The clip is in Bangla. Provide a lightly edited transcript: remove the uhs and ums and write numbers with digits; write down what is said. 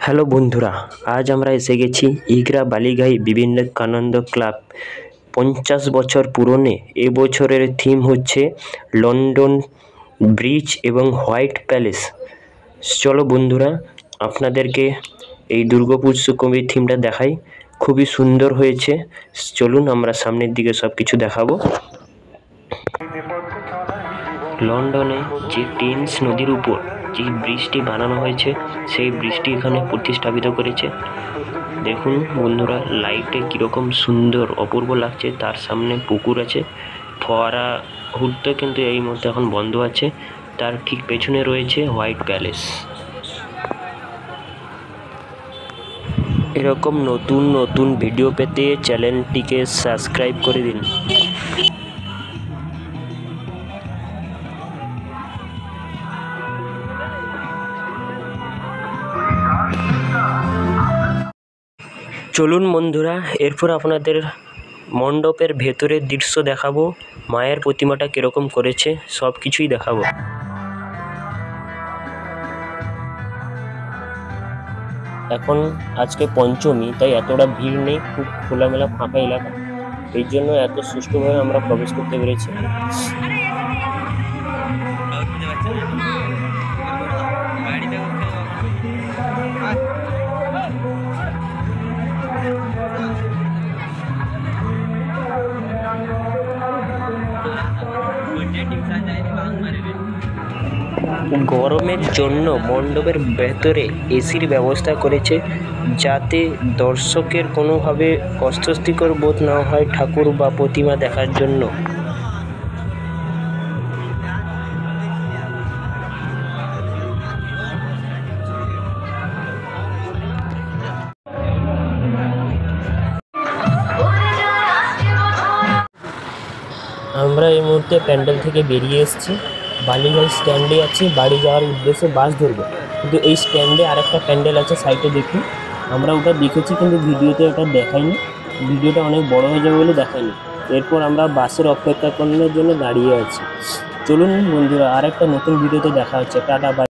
হ্যালো বন্ধুরা, আজ আমরা এসে গেছি ইগরা বালিগাই বিবেকানন্দ ক্লাব। 50 বছর পুরনো। এবছরের থিম হচ্ছে লন্ডন ব্রিজ এবং হোয়াইট প্যালেস। চলো বন্ধুরা, আপনাদেরকে এই দুর্গাপুজো কমিটির থিমটা দেখাই। খুবই সুন্দর হয়েছে। চলুন আমরা সামনের দিকে সব কিছু দেখাবো। লন্ডনে যে টেমস নদীর উপর যে ব্রিজটি বানানো হয়েছে, সেই ব্রিজটি এখানে প্রতিস্থাপিত করেছে। দেখুন বন্ধুরা, লাইটে কীরকম সুন্দর অপূর্ব লাগছে। তার সামনে পুকুর আছে, ফোয়ারা ঘুরতে কিন্তু এই মুহূর্তে এখন বন্ধ আছে। তার ঠিক পেছনে রয়েছে হোয়াইট প্যালেস। এরকম নতুন নতুন ভিডিও পেতে চ্যানেলটিকে সাবস্ক্রাইব করে দিন। চলুন বন্ধুরা, এরপর আপনাদের মণ্ডপের ভেতরের দৃশ্য দেখাবো। মায়ের প্রতিমাটা কীরকম করেছে সব কিছুই দেখাবো। এখন আজকে পঞ্চমী, তাই এতটা ভিড় নেই, খুব খোলামেলা ফাঁকা এলাকা। এই জন্য এত সুষ্ঠুভাবে আমরা প্রবেশ করতে পেরেছি। গরমের জন্য মণ্ডপের ভেতরে এসির ব্যবস্থা করেছে, যাতে দর্শকের কোনোভাবে অস্বস্তিকর বোধ না হয় ঠাকুর বা প্রতিমা দেখার জন্য। আমরা এই মুহূর্তে প্যান্ডেল থেকে বেরিয়ে এসেছি। বালিগাই স্ট্যান্ডে আছি, বাড়ি যাওয়ার উদ্দেশ্যে বাস ধরবো। কিন্তু এই স্ট্যান্ডে আরেকটা প্যান্ডেল আছে, সাইডে দেখুন। আমরা ওটা দেখেছি কিন্তু ভিডিওতে ওটা দেখাইনি। ভিডিওটা অনেক বড় হয়ে যাবে বলে দেখাইনি। এরপর আমরা বাসের অপেক্ষা করার জন্য দাঁড়িয়ে আছি। চলুন বন্ধুরা, আরেকটা নতুন ভিডিওতে দেখা হচ্ছে। Tata, by.